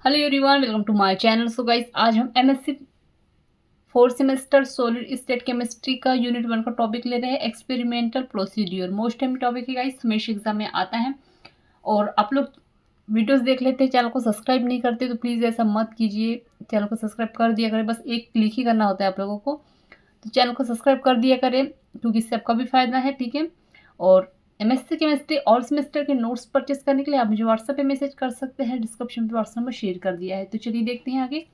Hello everyone, welcome to my channel. So guys, आज हम MSc fourth semester solid state chemistry का unit 1 का topic ले रहे हैं, experimental procedure. Most time topic है गाइस, हमेशा एग्जाम में आता है। और आप लोग वीडियोस देख लेते हैं, चैनल को सब्सक्राइब नहीं करते तो प्लीज़ ऐसा मत कीजिए। चैनल को सब्सक्राइब कर दिया करें, बस एक क्लिक ही करना होता है आप लोगों को। तो चैनल को सब्सक्राइब कर दिया करें क्योंकि इससे आपका भी फायदा है, ठीक है। और एमएससी केमिस्ट्री ऑल सेमेस्टर के नोट्स परचेस करने के लिए आप मुझे व्हाट्सएप पे मैसेज कर सकते हैं, डिस्क्रिप्शन पे व्हाट्सएप नंबर शेयर कर दिया है। तो चलिए देखते हैं आगे।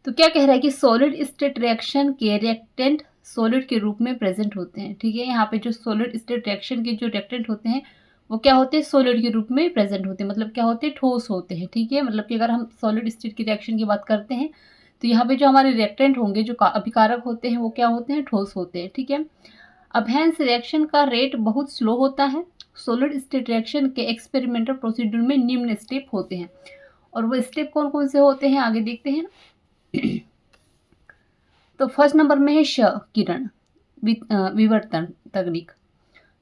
तो क्या कह रहा है कि सॉलिड स्टेट रिएक्शन के रिएक्टेंट सॉलिड के रूप में प्रेजेंट होते हैं, ठीक है। यहाँ पे जो सॉलिड स्टेट रिएक्शन के जो रिएक्टेंट होते हैं वो क्या होते हैं, सॉलिड के रूप में प्रेजेंट होते हैं। मतलब क्या होते हैं, ठोस होते हैं, ठीक है। मतलब कि अगर हम सॉलिड स्टेट की रिएक्शन की बात करते हैं तो यहाँ पे जो हमारे रिएक्टेंट होंगे, जो अभिकारक होते हैं, वो क्या होते हैं, ठोस होते हैं, ठीक है। अब हैंस रिएक्शन का रेट बहुत स्लो होता है। सॉलिड स्टेट रिएक्शन के एक्सपेरिमेंटल प्रोसीड्यूर में निम्न स्टेप होते हैं, और वो स्टेप कौन कौन से होते हैं आगे देखते हैं। तो फर्स्ट नंबर में है श किरण विवर्तन तकनीक।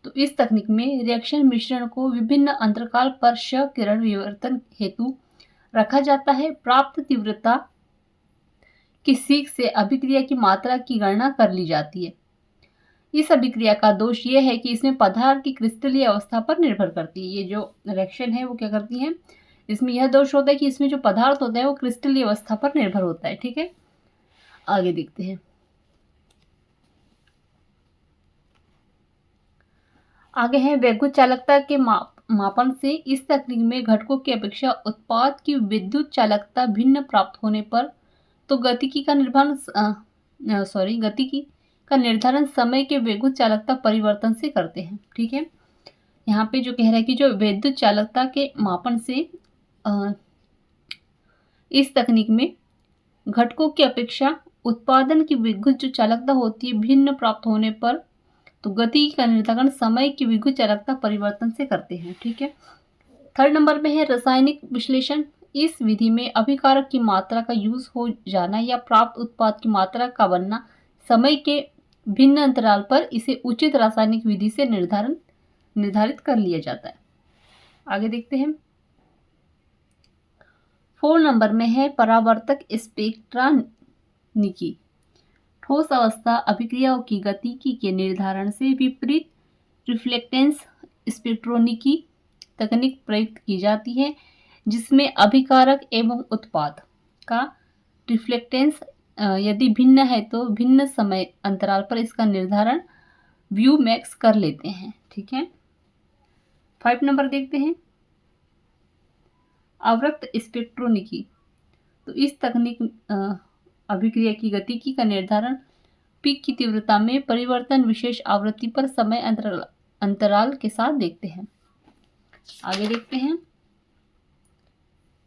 तो इस तकनीक में रिएक्शन मिश्रण को विभिन्न अंतराल पर श किरण विवर्तन हेतु रखा जाता है। प्राप्त तीव्रता की सीख से अभिक्रिया की मात्रा की गणना कर ली जाती है। इस अभिक्रिया का दोष यह है कि इसमें पदार्थ की क्रिस्टलीय अवस्था पर निर्भर करती है। ये जो रिएक्शन है वो क्या करती है, इसमें यह दोष होता है कि इसमें जो पदार्थ होता है वो क्रिस्टलीय अवस्था पर निर्भर होता है, ठीक है। आगे देखते हैं। आगे है वैद्युत चालकता के मापन से इस तकनीक में घटकों की अपेक्षा उत्पाद की विद्युत चालकता भिन्न प्राप्त होने पर तो गतिकी का निर्धारण समय के वैद्युत चालकता परिवर्तन से करते हैं, ठीक है। यहाँ पे जो कह रहा है कि जो वैद्युत चालकता के मापन से इस तकनीक में घटकों की अपेक्षा उत्पादन की विद्युत जो चालकता होती है भिन्न प्राप्त होने पर तो गति का निर्धारण समय की विद्युत चालकता परिवर्तन से करते हैं, ठीक है। थर्ड नंबर में है रासायनिक विश्लेषण। इस विधि में अभिकारक की मात्रा का यूज हो जाना या प्राप्त उत्पाद की मात्रा का बनना समय के भिन्न अंतराल पर इसे उचित रासायनिक विधि से निर्धारित कर लिया जाता है। आगे देखते हैं। 4 नंबर में है परावर्तक स्पेक्ट्रानिकी। ठोस अवस्था अभिक्रियाओं की गतिकी के निर्धारण से विपरीत रिफ्लेक्टेंस स्पेक्ट्रोनिकी तकनीक प्रयुक्त की जाती है, जिसमें अभिकारक एवं उत्पाद का रिफ्लेक्टेंस यदि भिन्न है तो भिन्न समय अंतराल पर इसका निर्धारण व्यू मैक्स कर लेते हैं, ठीक है। 5 नंबर देखते हैं, आवर्त स्पेक्ट्रोनिकी। तो इस तकनीक अभिक्रिया की गतिकी का निर्धारण पीक की तीव्रता में परिवर्तन विशेष आवृत्ति पर समय अंतराल के साथ देखते हैं। आगे देखते हैं।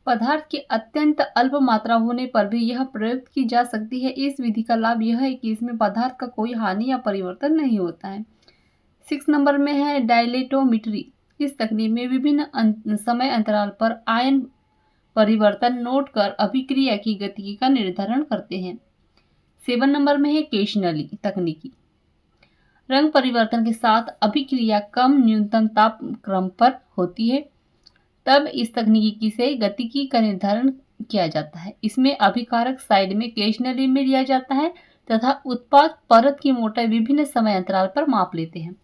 पदार्थ की अत्यंत अल्प मात्रा होने पर भी यह प्रयोग की जा सकती है। इस विधि का लाभ यह है कि इसमें पदार्थ का कोई हानि या परिवर्तन नहीं होता है। 6 नंबर में है डायलेटोमीट्री। इस तकनीक में विभिन्न समय अंतराल पर आयन परिवर्तन नोट कर अभिक्रिया की गति का निर्धारण करते हैं। 7 नंबर में है केशनली तकनीकी। रंग परिवर्तन के साथ अभिक्रिया कम न्यूनतम ताप क्रम पर होती है, तब इस तकनीकी से गतिकी का निर्धारण किया जाता है। इसमें अभिकारक साइड में केशनली में लिया जाता है तथा उत्पाद परत की मोटाई विभिन्न समय अंतराल पर माप लेते हैं।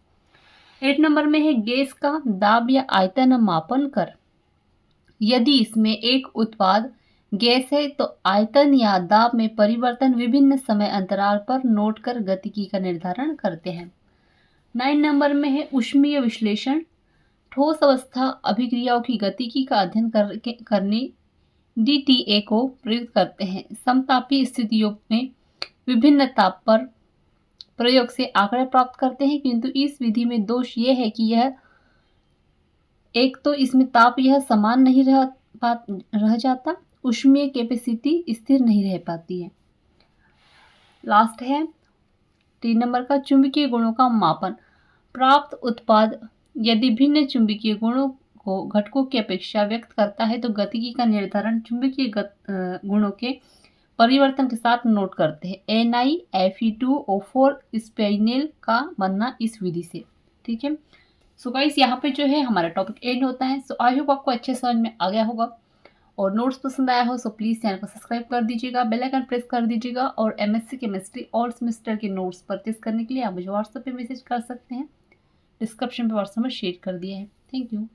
8 नंबर में है गैस का दाब या आयतन मापन कर। यदि इसमें एक उत्पाद गैस है तो आयतन या दाब में परिवर्तन विभिन्न समय अंतराल पर नोट कर गतिकी का निर्धारण करते हैं। 9 नंबर में है ऊष्मीय विश्लेषण। ठोस अवस्था अभिक्रियाओं की गतिकी का अध्ययन करने डीटीए को प्रयुक्त करते हैं। समतापी स्थितियों में विभिन्न ताप पर प्रयोग से आंकड़े प्राप्त करते हैं, किंतु इस विधि में दोष यह है कि यह एक तो इसमें ताप यह समान नहीं रह जाता, ऊष्मीय कैपेसिटी स्थिर नहीं रह पाती है। लास्ट है 3 नंबर का चुंबकीय गुणों का मापन। प्राप्त उत्पाद यदि भिन्न चुंबकीय गुणों को घटकों की अपेक्षा व्यक्त करता है तो गतिकी का निर्धारण चुंबकीय गुणों के परिवर्तन के साथ नोट करते हैं। Na Fe2O4 स्पाइनेल का बनना इस विधि से, ठीक है। सो गाइस, यहाँ पे जो है हमारा टॉपिक एंड होता है। सो आई होप आपको अच्छे समझ में आ गया होगा। और नोट्स पसंद आया हो सो प्लीज़ चैनल को सब्सक्राइब कर दीजिएगा, बेल आइकन प्रेस कर दीजिएगा। और एमएससी केमिस्ट्री ऑल सेमेस्टर के नोट्स परचेज करने के लिए आप मुझे व्हाट्सएप पे मैसेज कर सकते हैं। डिस्क्रिप्शन पे व्हाट्सएप में शेयर कर दिया है। Thank you.